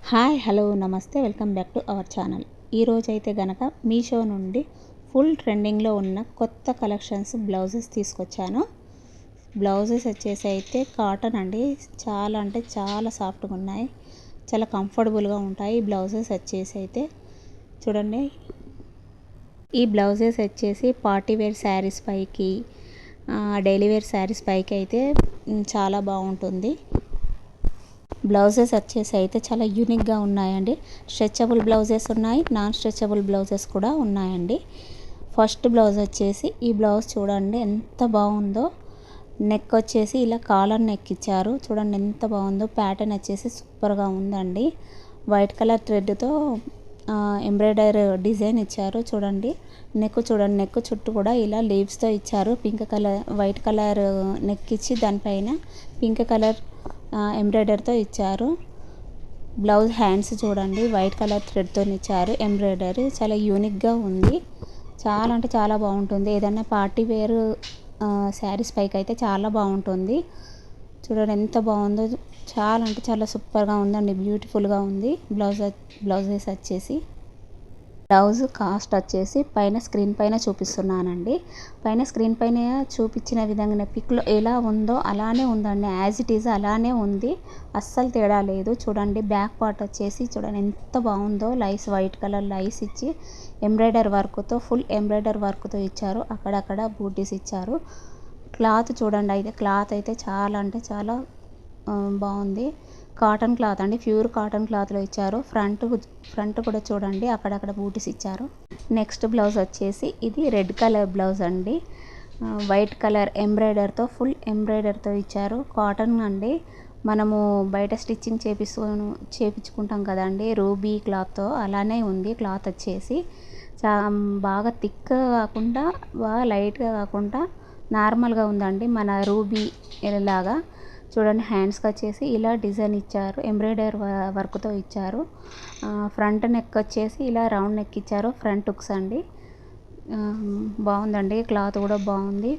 Hi hello నమస్తే welcome back to our channel. ఈరోజైతే గనక మీషో నుండి ఫుల్ ట్రెండింగ్లో ఉన్న కొత్త కలెక్షన్స్ బ్లౌజెస్ తీసుకొచ్చాను. బ్లౌజెస్ వచ్చేసి అయితే కాటన్ అండి, చాలా అంటే చాలా సాఫ్ట్గా ఉన్నాయి, చాలా కంఫర్టబుల్గా ఉంటాయి. బ్లౌజెస్ వచ్చేసి అయితే చూడండి, ఈ బ్లౌజెస్ వచ్చేసి పార్టీ వేర్ శారీస్ పైకి, డైలీ వేర్ శారీస్ పైకి అయితే చాలా బాగుంటుంది. బ్లౌజెస్ వచ్చేసి అయితే చాలా యూనిక్గా ఉన్నాయండి. స్ట్రెచబుల్ బ్లౌజెస్ ఉన్నాయి, నాన్ స్ట్రెచబుల్ బ్లౌజెస్ కూడా ఉన్నాయండి. ఫస్ట్ బ్లౌజ్ వచ్చేసి ఈ బ్లౌజ్ చూడండి ఎంత బాగుందో. నెక్ వచ్చేసి ఇలా కాలర్ నెక్ ఇచ్చారు, చూడండి ఎంత బాగుందో. ప్యాటర్న్ వచ్చేసి సూపర్గా ఉందండి. వైట్ కలర్ థ్రెడ్తో ఎంబ్రాయిడర్ డిజైన్ ఇచ్చారు చూడండి. నెక్ చూడండి, నెక్ చుట్టూ కూడా ఇలా లీవ్స్తో ఇచ్చారు. Pink colour white colour neck ఇచ్చి దానిపైన పింక్ కలర్ ఎంబ్రాయిడర్తో ఇచ్చారు. బ్లౌజ్ హ్యాండ్స్ చూడండి వైట్ కలర్ థ్రెడ్తో ఇచ్చారు ఎంబ్రాయిడరీ. చాలా యూనిక్గా ఉంది, చాలా అంటే చాలా బాగుంటుంది. ఏదైనా పార్టీ వేర్ శారీస్ పైకి అయితే చాలా బాగుంటుంది. చూడండి ఎంత బాగుందో, చాలా అంటే చాలా సూపర్గా ఉందండి, బ్యూటిఫుల్గా ఉంది. బ్లౌజెస్ వచ్చేసి బ్లౌజ్ కాస్ట్ వచ్చేసి పైన స్క్రీన్ పైన చూపిస్తున్నానండి. పైన స్క్రీన్ పైన చూపించిన విధంగా పిక్లో ఎలా ఉందో అలానే ఉందండి, యాజ్ ఇట్ ఈజ్ అలానే ఉంది, అస్సలు తేడా లేదు. చూడండి బ్యాక్ పార్ట్ వచ్చేసి చూడండి ఎంత బాగుందో. లైస్ వైట్ కలర్ లైస్ ఇచ్చి ఎంబ్రాయిడర్ వర్క్తో, ఫుల్ ఎంబ్రాయిడర్ వర్క్తో ఇచ్చారు. అక్కడక్కడ బూటీస్ ఇచ్చారు. క్లాత్ చూడండి, అయితే క్లాత్ అయితే చాలా అంటే చాలా బాగుంది. కాటన్ క్లాత్ అండి, ప్యూర్ కాటన్ క్లాత్లో ఇచ్చారు. ఫ్రంట్ కూడా చూడండి అక్కడక్కడ బూటీస్ ఇచ్చారు. నెక్స్ట్ బ్లౌజ్ వచ్చేసి ఇది రెడ్ కలర్ బ్లౌజ్ అండి, వైట్ కలర్ ఎంబ్రాయిడర్తో, ఫుల్ ఎంబ్రాయిడర్తో ఇచ్చారు. కాటన్ అండి, మనము బయట స్టిచ్చింగ్ చేపించుకుంటాం కదండి రూబీ క్లాత్తో, అలానే ఉంది. క్లాత్ వచ్చేసి బాగా థిక్గా కాకుండా, బాగా లైట్గా కాకుండా నార్మల్గా ఉందండి, మన రూబీ లాగా. చూడండి హ్యాండ్స్కి వచ్చేసి ఇలా డిజైన్ ఇచ్చారు, ఎంబ్రాయిడర్ వర్క్తో ఇచ్చారు. ఫ్రంట్ నెక్ వచ్చేసి ఇలా రౌండ్ నెక్ ఇచ్చారు, ఫ్రంట్ హుక్స్ అండి. బాగుందండి, క్లాత్ కూడా బాగుంది,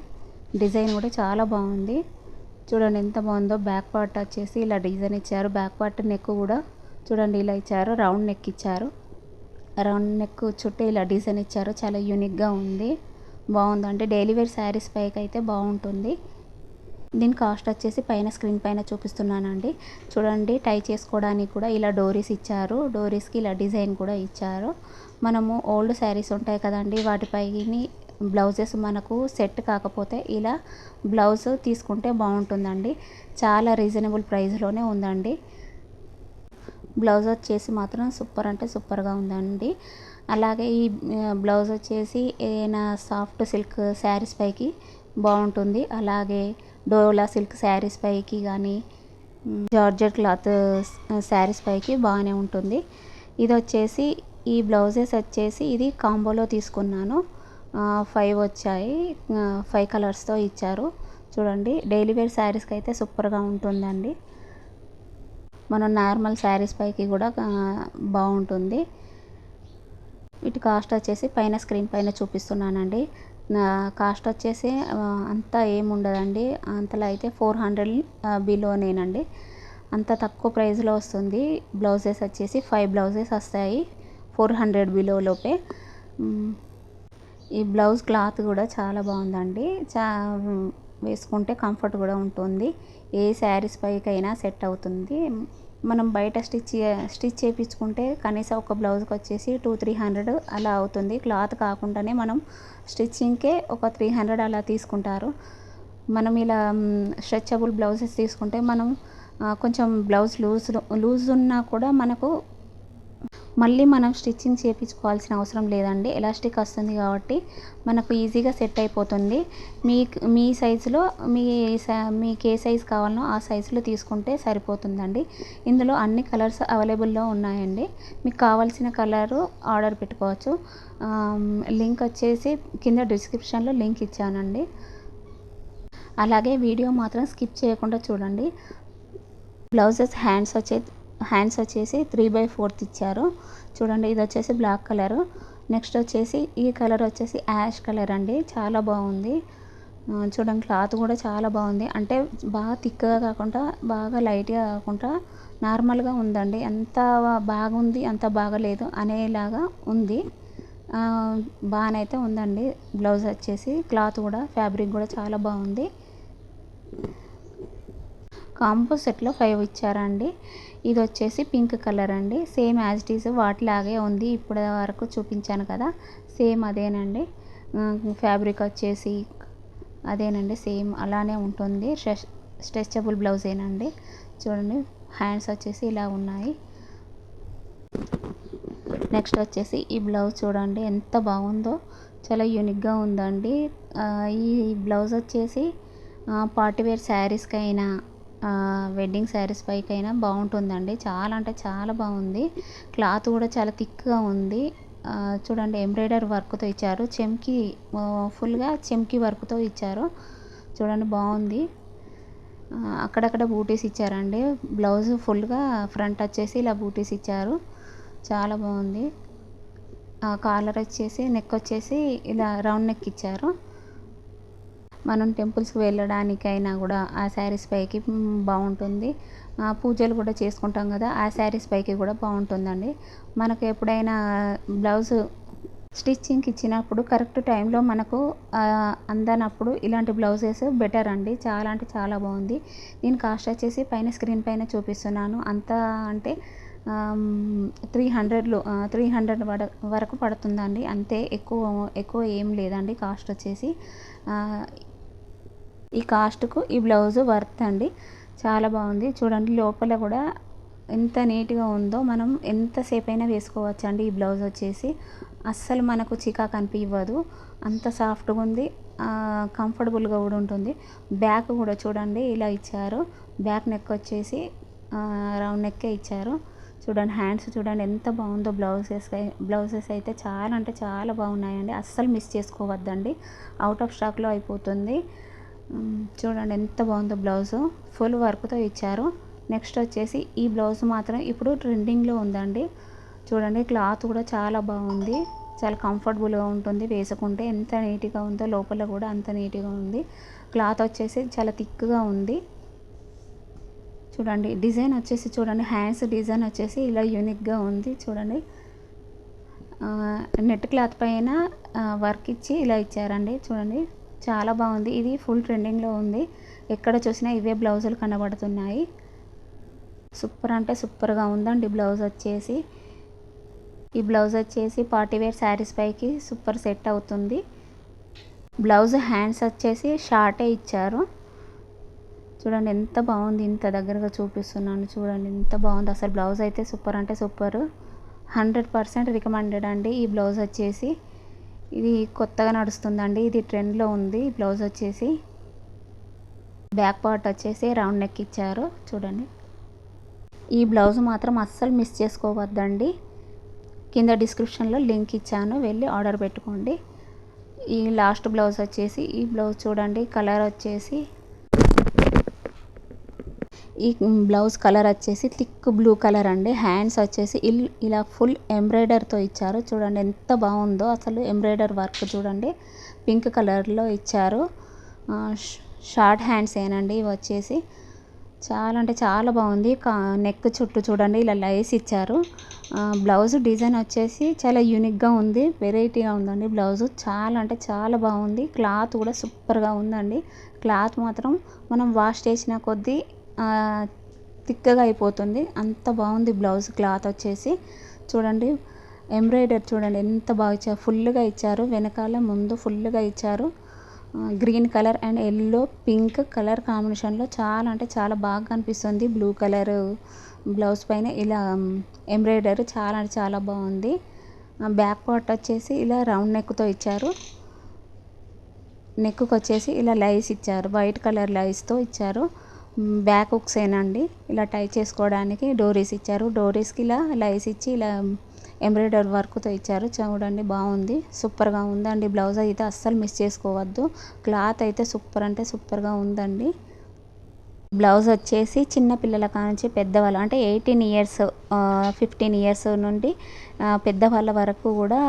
డిజైన్ కూడా చాలా బాగుంది. చూడండి ఎంత బాగుందో. బ్యాక్ పార్ట్ వచ్చేసి ఇలా డిజైన్ ఇచ్చారు. బ్యాక్ పార్ట్ నెక్ కూడా చూడండి ఇలా ఇచ్చారు, రౌండ్ నెక్ ఇచ్చారు. రౌండ్ నెక్ చుట్టూ ఇలా డిజైన్ ఇచ్చారు, చాలా యూనిక్గా ఉంది, బాగుందండి. డైలీ వేర్ శారీస్ పైకి అయితే బాగుంటుంది. దీని కాస్ట్ వచ్చేసి పైన స్క్రీన్ పైన చూపిస్తున్నానండి. చూడండి టై చేసుకోవడానికి కూడా ఇలా డోరీస్ ఇచ్చారు, డోరీస్కి ఇలా డిజైన్ కూడా ఇచ్చారు. మనము ఓల్డ్ శారీస్ ఉంటాయి కదండి, వాటిపైని బ్లౌజెస్ మనకు సెట్ కాకపోతే ఇలా బ్లౌజ్ తీసుకుంటే బాగుంటుందండి. చాలా రీజనబుల్ ప్రైస్లోనే ఉందండి. బ్లౌజ్ వచ్చేసి మాత్రం సూపర్ అంటే సూపర్గా ఉందండి. అలాగే ఈ బ్లౌజ్ వచ్చేసి ఏదైనా సాఫ్ట్ సిల్క్ శారీస్ పైకి బాగుంటుంది. అలాగే డోలా సిల్క్ శారీస్ పైకి కానీ, జార్జెట్ క్లాత్ శారీస్ పైకి బాగానే ఉంటుంది. ఇది వచ్చేసి ఈ బ్లౌజెస్ వచ్చేసి ఇది కాంబోలో తీసుకున్నాను. 5 వచ్చాయి, 5 కలర్స్తో ఇచ్చారు. చూడండి డైలీ వేర్ శారీస్కి అయితే సూపర్గా ఉంటుందండి. మనం నార్మల్ శారీస్ పైకి కూడా బాగుంటుంది. వీటి కాస్ట్ వచ్చేసి పైన స్క్రీన్ పైన చూపిస్తున్నానండి. నా కాస్ట్ వచ్చేసి అంతా ఏముండదండి, అంతలో అయితే 400 బిలోనేనండి, అంత తక్కువ ప్రైస్లో వస్తుంది. బ్లౌజెస్ వచ్చేసి 5 బ్లౌజెస్ వస్తాయి 400 బిలోలోపే. ఈ బ్లౌజ్ క్లాత్ కూడా చాలా బాగుందండి, వేసుకుంటే కంఫర్ట్ కూడా ఉంటుంది. ఏ శారీస్ పైకైనా సెట్ అవుతుంది. మనం బయట స్టిచ్ చేయించుకుంటే కనీసం ఒక బ్లౌజ్కి వచ్చేసి 200-300 అలా అవుతుంది. క్లాత్ కాకుండానే మనం స్టిచ్చింగ్కే ఒక 300 అలా తీసుకుంటారు. మనం ఇలా స్ట్రెచబుల్ బ్లౌజెస్ తీసుకుంటే మనం కొంచెం బ్లౌజ్ లూజ్ ఉన్నా కూడా మనకు మళ్ళీ మనం స్టిచ్చింగ్ చేయించుకోవాల్సిన అవసరం లేదండి. ఎలాస్టిక్ వస్తుంది కాబట్టి మనకు ఈజీగా సెట్ అయిపోతుంది. మీ సైజులో మీకు ఏ సైజు కావాలనో ఆ సైజులో తీసుకుంటే సరిపోతుందండి. ఇందులో అన్ని కలర్స్ అవైలబుల్లో ఉన్నాయండి. మీకు కావాల్సిన కలరు ఆర్డర్ పెట్టుకోవచ్చు. లింక్ వచ్చేసి కింద డిస్క్రిప్షన్లో లింక్ ఇచ్చానండి. అలాగే వీడియో మాత్రం స్కిప్ చేయకుండా చూడండి. బ్లౌజెస్ హ్యాండ్స్ వచ్చేసి 3/4 ఇచ్చారు. చూడండి ఇది వచ్చేసి బ్లాక్ కలరు. నెక్స్ట్ వచ్చేసి ఈ కలర్ వచ్చేసి యాష్ కలర్ అండి, చాలా బాగుంది. చూడండి క్లాత్ కూడా చాలా బాగుంది. అంటే బాగా థిక్‌గా కాకుండా, బాగా లైట్‌గా కాకుండా నార్మల్‌గా ఉందండి. ఎంత బాగుంది, అంత బాగాలేదు అనేలాగా ఉంది. బాగానైతే ఉందండి. బ్లౌజ్ వచ్చేసి క్లాత్ కూడా, ఫ్యాబ్రిక్ కూడా చాలా బాగుంది. కాంబో సెట్‌లో 5 ఇచ్చారండి. ఇది వచ్చేసి పింక్ కలర్ అండి. సేమ్ యాజ్ ఇట్ ఈజ్ వాటిలాగే ఉంది. ఇప్పటి వరకు చూపించాను కదా, సేమ్ అదేనండి. ఫ్యాబ్రిక్ వచ్చేసి అదేనండి, సేమ్ అలానే ఉంటుంది. స్ట్రెచబుల్ బ్లౌజేనండి. చూడండి హ్యాండ్స్ వచ్చేసి ఇలా ఉన్నాయి. నెక్స్ట్ వచ్చేసి ఈ బ్లౌజ్ చూడండి ఎంత బాగుందో, చాలా యూనిక్గా ఉందండి. ఈ బ్లౌజ్ వచ్చేసి పార్టీ వేర్ శారీస్కైనా, వెడ్డింగ్ శారీస్ పైకైనా బాగుంటుందండి. చాలా అంటే చాలా బాగుంది. క్లాత్ కూడా చాలా థిక్గా ఉంది. చూడండి ఎంబ్రాయిడరీ వర్క్తో ఇచ్చారు. చెమ్కి ఫుల్గా చెమ్కి వర్క్తో ఇచ్చారు. చూడండి బాగుంది. అక్కడక్కడ బూటీస్ ఇచ్చారండి. బ్లౌజ్ ఫుల్గా ఫ్రంట్ వచ్చేసి ఇలా బూటీస్ ఇచ్చారు. చాలా బాగుంది. కాలర్ వచ్చేసి, నెక్ వచ్చేసి ఇలా రౌండ్ నెక్ ఇచ్చారు. మనం టెంపుల్స్కి వెళ్ళడానికైనా కూడా ఆ శారీస్ పైకి బాగుంటుంది. పూజలు కూడా చేసుకుంటాం కదా, ఆ శారీస్ పైకి కూడా బాగుంటుందండి. మనకు ఎప్పుడైనా బ్లౌజ్ స్టిచ్చింగ్కి ఇచ్చినప్పుడు కరెక్ట్ టైంలో మనకు అందనప్పుడు ఇలాంటి బ్లౌజెస్ బెటర్ అండి. చాలా అంటే చాలా బాగుంది. దీని కాస్ట్ వచ్చేసి పైన స్క్రీన్ పైన చూపిస్తున్నాను. అంత అంటే 300 వరకు పడుతుందండి. అంతే, ఎక్కువ ఏం లేదండి కాస్ట్ వచ్చేసి. ఈ కాస్ట్కు ఈ బ్లౌజ్ వర్త్ అండి. చాలా బాగుంది. చూడండి లోపల కూడా ఎంత నీట్గా ఉందో, మనం ఎంతసేపు అయినా వేసుకోవచ్చు అండి. ఈ బ్లౌజ్ వచ్చేసి అస్సలు మనకు చికాకు అనిపించదు. అంత సాఫ్ట్గా ఉంది. కంఫర్టబుల్గా కూడా ఉంటుంది. బ్యాక్ కూడా చూడండి ఇలా ఇచ్చారు. బ్యాక్ నెక్ వచ్చేసి రౌండ్ నెక్కే ఇచ్చారు. చూడండి హ్యాండ్స్ చూడండి ఎంత బాగుందో. బ్లౌజెస్ అయితే చాలా అంటే చాలా బాగున్నాయండి. అస్సలు మిస్ చేసుకోవద్దండి. అవుట్ ఆఫ్ స్టాక్లో అయిపోతుంది. చూడండి ఎంత బాగుందో. బ్లౌజు ఫుల్ వర్క్తో ఇచ్చారు. నెక్స్ట్ వచ్చేసి ఈ బ్లౌజ్ మాత్రం ఇప్పుడు ట్రెండింగ్లో ఉందండి. చూడండి క్లాత్ కూడా చాలా బాగుంది. చాలా కంఫర్టబుల్గా ఉంటుంది వేసుకుంటే. ఎంత నీట్గా ఉందో, లోపల కూడా అంత నీట్గా ఉంది. క్లాత్ వచ్చేసి చాలా థిక్గా ఉంది. చూడండి డిజైన్ వచ్చేసి, చూడండి హ్యాండ్స్ డిజైన్ వచ్చేసి ఇలా యూనిక్గా ఉంది. చూడండి నెట్ క్లాత్ పైన వర్క్ ఇచ్చి ఇలా ఇచ్చారండి. చూడండి చాలా బాగుంది. ఇది ఫుల్ ట్రెండింగ్లో ఉంది. ఎక్కడ చూసినా ఇవే బ్లౌజులు కనబడుతున్నాయి. సూపర్ అంటే సూపర్గా ఉందండి బ్లౌజ్ వచ్చేసి. ఈ బ్లౌజ్ వచ్చేసి పార్టీవేర్ శారీస్ పైకి సూపర్ సెట్ అవుతుంది. బ్లౌజ్ హ్యాండ్స్ వచ్చేసి షార్టే ఇచ్చారు. చూడండి ఎంత బాగుంది. ఇంత దగ్గరగా చూపిస్తున్నాను. చూడండి ఎంత బాగుంది. అసలు బ్లౌజ్ అయితే సూపర్ అంటే సూపర్. 100% రికమెండెడ్ అండి. ఈ బ్లౌజ్ వచ్చేసి ఇది కొత్తగా నడుస్తుందండి. ఇది ట్రెండ్లో ఉంది. ఈ బ్లౌజ్ వచ్చేసి బ్యాక్ పార్ట్ వచ్చేసి రౌండ్ నెక్ ఇచ్చారు. చూడండి ఈ బ్లౌజ్ మాత్రం అస్సలు మిస్ చేసుకోవద్దండి. కింద డిస్క్రిప్షన్లో లింక్ ఇచ్చాను, వెళ్ళి ఆర్డర్ పెట్టుకోండి. ఈ లాస్ట్ బ్లౌజ్ వచ్చేసి, ఈ బ్లౌజ్ చూడండి కలర్ వచ్చేసి, ఈ బ్లౌజ్ కలర్ వచ్చేసి థిక్ బ్లూ కలర్ అండి. హ్యాండ్స్ వచ్చేసి ఇలా ఫుల్ ఎంబ్రాయిడర్తో ఇచ్చారు. చూడండి ఎంత బాగుందో. అసలు ఎంబ్రాయిడర్ వర్క్ చూడండి పింక్ కలర్లో ఇచ్చారు. షార్ట్ హ్యాండ్స్ ఏనండి ఇవి వచ్చేసి. చాలా అంటే చాలా బాగుంది. నెక్ చుట్టూ చూడండి ఇలా లైస్ ఇచ్చారు. బ్లౌజ్ డిజైన్ వచ్చేసి చాలా యూనిక్గా ఉంది. వెరైటీగా ఉందండి బ్లౌజ్. చాలా అంటే చాలా బాగుంది. క్లాత్ కూడా సూపర్గా ఉందండి. క్లాత్ మాత్రం మనం వాష్ చేసిన కొద్దీ థిక్గా అయిపోతుంది. అంత బాగుంది బ్లౌజ్ క్లాత్ వచ్చేసి. చూడండి ఎంబ్రాయిడర్ చూడండి ఎంత బాగా ఇచ్చారు. ఫుల్గా ఇచ్చారు. వెనకాల ముందు ఫుల్గా ఇచ్చారు. Green colour and yellow pink colour కాంబినేషన్లో చాలా అంటే చాలా బాగా కనిపిస్తుంది. బ్లూ కలర్ బ్లౌజ్ పైన ఇలా ఎంబ్రాయిడరీ చాలా అంటే చాలా బాగుంది. బ్యాక్ పార్ట్ వచ్చేసి ఇలా రౌండ్ నెక్తో ఇచ్చారు. నెక్కు వచ్చేసి ఇలా లైస్ ఇచ్చారు. వైట్ కలర్ లైస్తో ఇచ్చారు. బ్యాక్ హుక్స్ ఏనండి ఇలా టై చేసుకోవడానికి డోరీస్ ఇచ్చారు. డోరీస్కి ఇలా లైస్ ఇచ్చి ఇలా ఎంబ్రాయిడరీ వర్క్తో ఇచ్చారు. చూడండి బాగుంది. సూపర్గా ఉందండి. బ్లౌజ్ అయితే అస్సలు మిస్ చేసుకోవద్దు. క్లాత్ అయితే సూపర్ అంటే సూపర్గా ఉందండి. బ్లౌజ్ వచ్చేసి చిన్న పిల్లల కానించి పెద్దవాళ్ళు అంటే 18 ఇయర్స్ 15 ఇయర్స్ నుండి పెద్దవాళ్ళ వరకు కూడా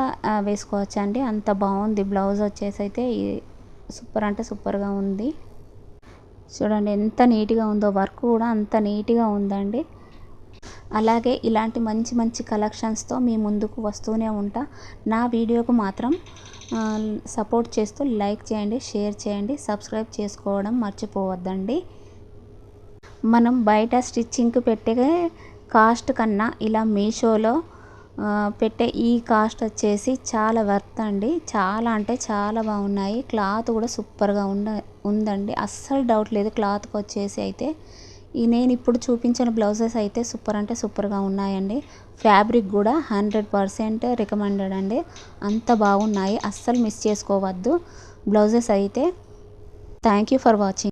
వేసుకోవచ్చు అండి. అంత బాగుంది బ్లౌజ్ వచ్చేసి అయితే సూపర్ అంటే సూపర్గా ఉంది. చూడండి ఎంత నీట్గా ఉందో, వర్క్ కూడా అంత నీట్గా ఉందండి. అలాగే ఇలాంటి మంచి మంచి కలెక్షన్స్తో మీ ముందుకు వస్తూనే ఉంటా. నా వీడియోకు మాత్రం సపోర్ట్ చేస్తూ లైక్ చేయండి, షేర్ చేయండి, సబ్స్క్రైబ్ చేసుకోవడం మర్చిపోవద్దండి. మనం బయట స్టిచ్చింగ్కి పెట్టే కాస్ట్ కన్నా ఇలా మీషోలో పెట్టే ఈ కాస్ట్ వచ్చేసి చాలా వర్త్ అండి. చాలా అంటే చాలా బాగున్నాయి. క్లాత్ కూడా సూపర్గా ఉందండి. అస్సలు డౌట్ లేదు క్లాత్కి వచ్చేసి అయితే. నేను ఇప్పుడు చూపించిన బ్లౌజెస్ అయితే సూపర్ అంటే సూపర్గా ఉన్నాయండి. ఫ్యాబ్రిక్ కూడా 100% రికమెండెడ్ అండి. అంత బాగున్నాయి, అస్సలు మిస్ చేసుకోవద్దు బ్లౌజెస్ అయితే. Thank you for watching.